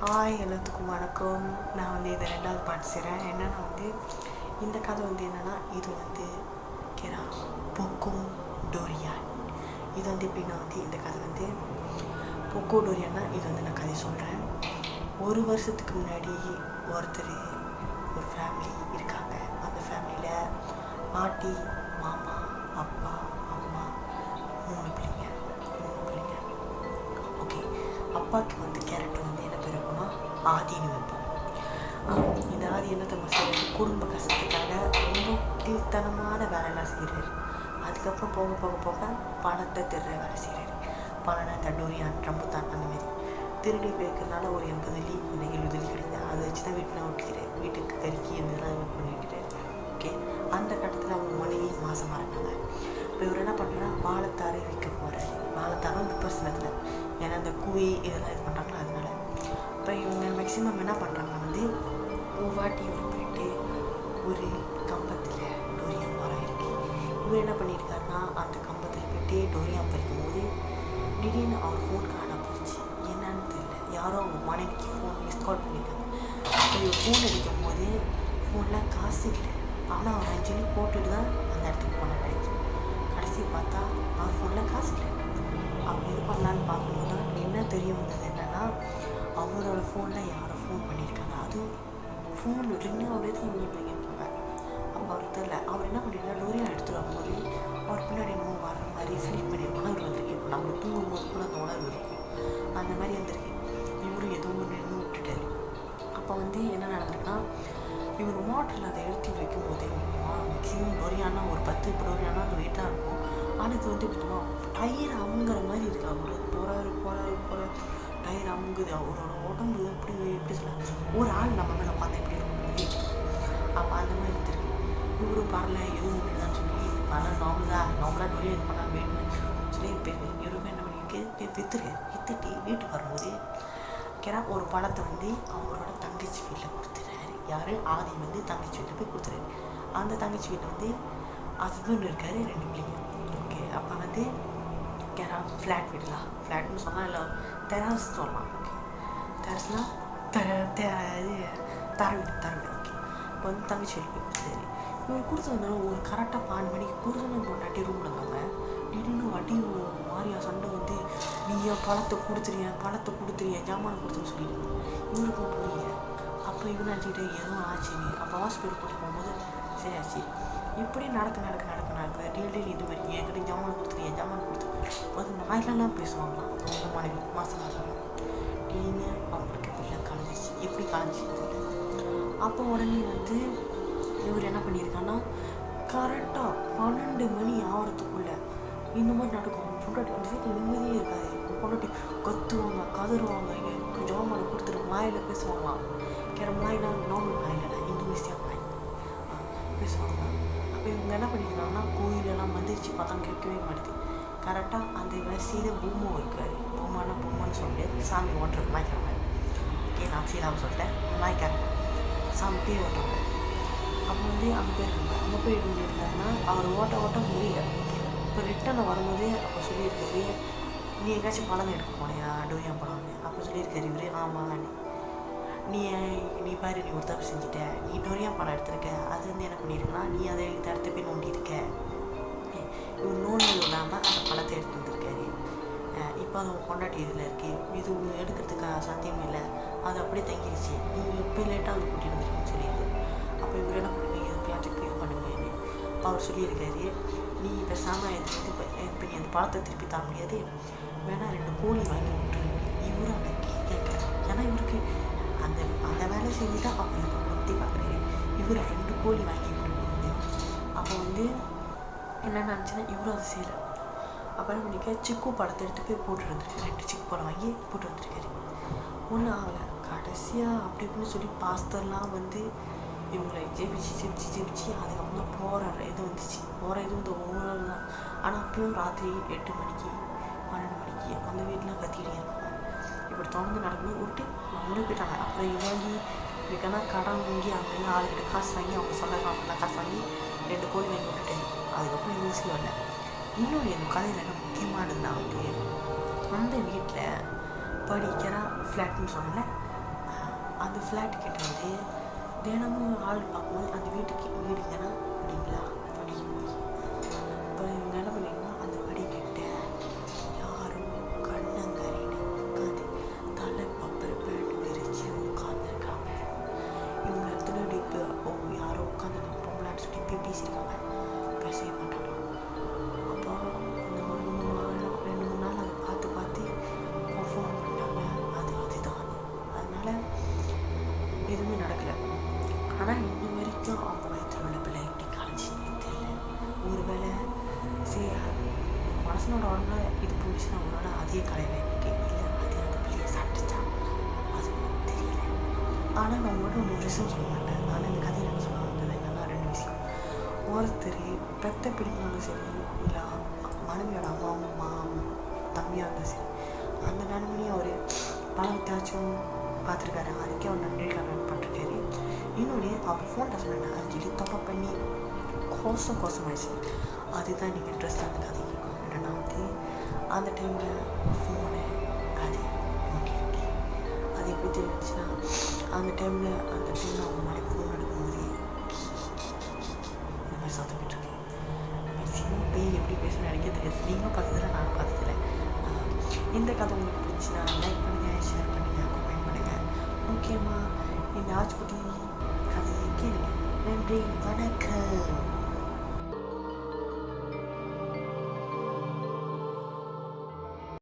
Hi எல்லாத்துக்கும் வணக்கம். நான் வந்து இதை 2வது பாட்டு செய்கிறேன். என்னென்னா இந்த கதை என்னென்னா இது கேரா பொக்கோ டோரியான். இது எப்படின்னா இந்த கதை பொக்கோ டோரியான்னா இது நான் கதை சொல்கிறேன். ஒரு வருஷத்துக்கு முன்னாடி ஒரு ஃபேமிலி இருக்காங்க. அந்த ஃபேமிலியில் பாட்டி, மாமா, அப்பா, அம்மா, 3 பிள்ளைங்க. ஓகே, அப்பாவுக்கு கேரக்டர் என்ன பேர் வைப்போம்னா ஆதின்னு வைப்போம். இந்த ஆதி என்ன தಮ್ಮ செய்யறது, குடும்ப கஷ்டத்துக்காக ரொம்ப கீழ்த்தனமான வேலைலாம் செய்கிறாரு. அதுக்கப்புறம் போக போக போக பணத்தை திருடுற வேலை செய்கிறாரு. பணம்னா தண்டோரியான், ரம்புத்தான் அந்த மாதிரி திருடி போய்க்கிறதுனால ஒரு 80 இல்லை 70 கிடையாது. அதை வச்சு தான் வீட்டில் ஓட்டிக்கிறார். வீட்டுக்கு கறிக்கி இதெல்லாம் பண்ணிக்கிறார். ஓகே, அந்த கட்டத்தில் அவங்க மனைவி மாசமாக இருந்தாங்க. இப்போ இவர் என்ன பண்ணுறா, வாழைத்தாரை விற்க போகிறார். வாழைத்தாரும் பிரச்சனை, ஏன்னா அந்த குவி இதெல்லாம் இது பண்ணுறாங்களா அதனால. இப்போ இவங்க மேக்ஸிமம் என்ன பண்ணுறாங்க ஒரு வாட்டி இவர் போயிட்டு ஒரு கம்பத்தில் டோரியான் மரம் இருக்குது. இவர் என்ன பண்ணியிருக்காருன்னா அந்த கம்பத்தில் போயிட்டு டோரியான் பறிக்கும் போது திடீர்னு அவர் ஃபோன் காணாம போச்சு. என்னன்னு தெரியல, யாரோ அவங்க மனைவிக்கு ஃபோன் மிஸ் கால் பண்ணியிருக்காங்க. அப்போ இவர் ஃபோன் அடிக்கும் போது ஃபோனில் காசு இல்லை. ஆனால் அவர் 5 மணி போட்டுட்டு தான் அந்த இடத்துக்கு போன கிடைக்கும். கடைசி பார்த்தா அவர் ஃபோனில் காசு இல்லை. அவங்க இது பண்ணலான்னு பார்க்கும்போது தான் என்ன தெரிய வந்தது என்னென்னா, அவரோட ஃபோனில் யாரோ ஃபோன் பண்ணியிருக்காங்க. அதுவும் ஃபோன் ரிங் அவரே தான் பண்ணியிருக்காங்க. அப்போ அவருக்கு தெரியல. அவர் என்ன பண்ணியிருக்காரு, டோரியான் எடுத்துகிட்டு வரும்போது அவர் பின்னாடி இன்னும் வர்ற மாதிரி ஃபீல் பண்ணி உணர்வு வந்திருக்கு. இப்போ நம்ம தூங்கும் போது கூட அந்த உணர்வு இருக்கும், அந்த மாதிரி வந்திருக்கு. இவரும் எதுவும் நின்று விட்டுட்டாரு. அப்போ என்ன நடந்திருக்குன்னா, இவர் மோட்டரில் அதை எடுத்து வைக்கும் போது மேக்ஸிமம் டோரியானா ஒரு 10 டோரியானா அது வெயிட்டாக இருக்கும். ஆனால் இது இப்படின்னா டயர் அமுங்கிற மாதிரி இருக்கு. அவர் போகிறாரு டயர் அமுங்குது. அவரோட உடம்பு எப்படி சொல்ல, ஒரு ஆள் நம்ம மேலே பார்த்தா எப்படி இருக்கும். அப்போ அந்த மாதிரி இருந்திருக்கு. இவரும் பரல எதுவும் இல்லைன்னு சொல்லி பரவாயில்ல, நார்மலாக டோரியா இது பண்ணால் வேணும்னு சொல்லி இவருமே என்ன பண்ணியிருக்கு, விற்றுட்டு வீட்டுக்கு வரும்போது ஒரு பழத்தை அவங்களோட தங்கச்சி வீட்டில் கொடுத்துறாரு. யார், ஆதி தங்கச்சி வீட்டில் போய் கொடுத்துறாரு. அந்த தங்கச்சி வீட்டில் ஹஸ்பண்ட் இருக்கார், 2 பிள்ளைங்க. ஓகே, அப்போ கேரா ஃப்ளாட் வீடுலாம், ஃப்ளாட்னு சொன்னால் இல்லை டெராஸ் சொல்லலாம். ஓகே, டெராஸ்னால் தர வீடு. ஓகே, இப்போ தங்கச்சி வீட்டில் போய் கொடுத்தாரு. இவர் கொடுத்ததுனால ஒரு கரெக்டாக 12 மணிக்கு புருஷனும் பொண்டாட்டி ரூமில் இருந்தாங்க. திடீர்னு அடி மாரியா சண்டை நீ என் பழத்தை கொடுத்துறிய ஜாமான கொடுத்துன்னு சொல்லிடுங்க. இவருக்கும் புரியல. அப்போ இவன் நினச்சிக்கிட்டே எதுவும் ஆச்சுன்னு அப்போ ஹாஸ்பிட்டல் கூட்டு போகும்போது சரி ஆச்சு. இப்படி நடக்க டெய்லி இது மாதிரி என்கிட்ட ஜாமான கொடுத்துரு அது நாயிலெல்லாம் பேசுவாங்களாம். அந்த மனைவி மாதமாக இருக்கலாம். திடீர்னு அவங்களுக்கு பிள்ளை கலைஞ்சிச்சு. எப்படி கலைஞ்சிச்சு அப்போ உடனே இவர் என்ன பண்ணியிருக்காங்கன்னா, கரெக்டாக 12 மணி ஆகிறதுக்குள்ளே இந்த மாதிரி நடக்கும். பொண்டாட்டி அந்த வீட்டில் நிம்மதியே இருக்காது. பொண்டாட்டி கத்துவாங்க, கதறுவாங்க, ஜாமான கொடுத்துட்டு மாயில் பேசுவாங்களாம். மாயினா நார்மல் மாயில் இந்தோனேசியா மாய் பேசுவாங்க. அப்போ இவங்க என்ன பண்ணியிருக்காங்கன்னா, கோயிலெல்லாம் மந்திரிச்சு பார்த்தா கேட்கவே மாட்டேது. கரெக்டாக அந்த வரிசையில் பூமோ இருக்காரு. பூமான்னு சொல்லிட்டு சாமி ஓட்டுறது நாய்க்காரங்க. ஓகே, நான் சீலாவை சொல்லிட்டேன். நாய்க்காரங்க சாமி பேர் ஓட்டுறாங்க. அப்போ அங்கே போயிருக்காங்க. அங்கே போய் எப்படி இருக்காருன்னா, அவர் ஓட்ட முடியல. இப்போ ரிட்டனில் வரும்போது அப்போ சொல்லியிருக்காரு, நீ எங்கேயாச்சும் பழம் எடுக்க போனியா டோரியான் பழம்னு. அப்போ சொல்லியிருக்காரு இவர், ஆமாம் நீ பாரு, நீ ஒரு தப்பு செஞ்சுட்ட. நீ டோரியான் பழம் எடுத்திருக்க. அது என்ன பண்ணியிருக்கனா, நீ அதை இடத்த போய் நோண்டியிருக்க. இவர் நோண்டது இல்லாமல் அந்த பழத்தை எடுத்து வந்திருக்காரு. இப்போ அது கொண்டாட்டி இதில் இருக்கு. இது எடுக்கிறதுக்கு சாத்தியம் இல்லை. அது அப்படியே தங்கிடுச்சு. நீ இப்போ லேட்டாக அது கூட்டிகிட்டு வந்துருக்குன்னு சொல்லியிருக்கு. அப்போ இவர் என்ன பண்ணுங்க, எப்பயாச்சும் இது பண்ணுங்கன்னு அவர் சொல்லியிருக்காரு. நீ பேசாமல் இப்போ நீ அந்த பழத்தை திருப்பி தர முடியாது, வேணா 2 கோழி வாங்கி விட்டுரு. இவரும் அந்த கேட்குறேன். ஏன்னா இவருக்கு அந்த வேலை செஞ்சு தான் அப்போ பற்றி பார்க்குறாரு. இவர் 2 கோழி வாங்கி விட்டுருவாங்க. அப்போ என்ன நினச்சுன்னா இவரும் அதை செய்யலை. அப்போ என்ன பண்ணிக்க, சிக்கு பழத்தை எடுத்து போய் போட்டு வந்துருக்காரு. 2 சிக்கு பழம் வாங்கி போட்டு வந்துருக்காரு. ஒன்றும் ஆகலை. கடைசியாக அப்படி இப்படின்னு சொல்லி பாஸ்தர்லாம் இவங்களை ஜெபிச்சு அதுக்கப்புறம் போகிற இது வந்துச்சு. ஒவ்வொரு தான். ஆனால் அப்பயும் ராத்திரி 8 மணிக்கு 12 மணிக்கு அந்த வீட்டில் கத்திக்கிட்டே இருப்பாங்க. இப்படி தொடர்ந்து நடக்கணும் விட்டு அவங்களே போயிட்டாங்க. அப்புறம் இதுக்கான கடன் வாங்கி அங்கேருந்து ஆளுக்கிட்ட காசு வாங்கி அவங்க சொந்தக்காரங்க காசு வாங்கி 2 கோழி வாங்கி விட்டுட்டேன். அதுக்கப்புறம் யூஸே வரல. இன்னொன்று என் கதையில் என்ன முக்கியமானதுன்னா அந்த வீட்டில் படிக்கிற ஃப்ளாட்னு சொன்னேன். அந்த ஃப்ளாட் கிட்ட வந்து தினமும் ஆள் பார்க்கும்போது அந்த வீடுங்கன்னா அப்படிங்களா படி இப்போ இவங்க என்ன பண்ணிங்கன்னா அந்த படி கிட்ட யாரும் கண்ணங்கரின்னு உட்காந்து தலை பப்பர் பேண்ட் விரிச்சு உட்காந்துருக்காங்க. இவங்க எத்தனை இப்போ யாரோ உட்காந்து நம்ம பொம்பளான்னு சொல்லி இப்படி பேசியிருக்காங்க. பேசவே மாட்டாங்க. அப்போ இந்த 2-3 நாள் அதை பார்த்து ஃபோன் பண்ணாங்க. அதுதான் அதனால் எதுவுமே நடக்கலை. ஆனால் இன்ன வரைக்கும் அவங்க வயிற்றில் உள்ள பிள்ளை எப்படி காலேஜ்னு தெரியல. ஒரு வேளை சரி மனசனோட உடம்புல இது போயிடுச்சுன்னா அவனோட அதே கலையில் இருக்கு இல்லை அது அந்த பிள்ளையை சாப்பிட்டுச்சா அது தெரியல. ஆனால் நான் உங்கள்கிட்ட ஒன்று விஷயம் சொல்ல மாட்டேன். ஆனால் இந்த கதையில் என்ன சொல்ல வந்தது என்னன்னா 2 விஷயம். ஒருத்தர் பெத்த பிடிக்கணும் சரி இல்லை மனைவியோட அம்மாவும் தம்பியாக இருந்தால் சரி அந்த நன்மையும் அவர் பணத்தாச்சும் பார்த்துருக்காரு. அதுக்கே அவர் நன்றி கடன் பண்ணிருக்காரு. இன்னொன்று அவர் ஃபோன்ட்ட சொன்னேன் அது சொல்லி தப்பாக பண்ணி கோசமாயிடுச்சு. அதுதான் நீங்கள் ட்ரெஸ் அந்த கதை கேட்கும். என்னன்னா வந்து அந்த டைமில் ஃபோனு அது ஓகே அது எப்படி தெரிஞ்சுன்னா அந்த டைமில் அவங்க மாதிரி ஃபோன் எடுக்கும்போது இந்த மாதிரி சத்தம் விட்டுருக்கு. மேக்ஸிமம் பேய் எப்படி பேசணும்னு எனக்கே தெரியாது. நீங்களும் பார்த்ததில்ல நானும் பார்த்ததில்ல. இந்த கதை உங்களுக்கு பிடிச்சின்னா லைக் பண்ணுங்கள், ஷேர் பண்ணுங்கள், கமெண்ட் பண்ணுங்கள். முக்கியமாக இந்த ஆச்சுக்குட்டி கதையை கேளுங்க. நன்றி, வணக்கம்.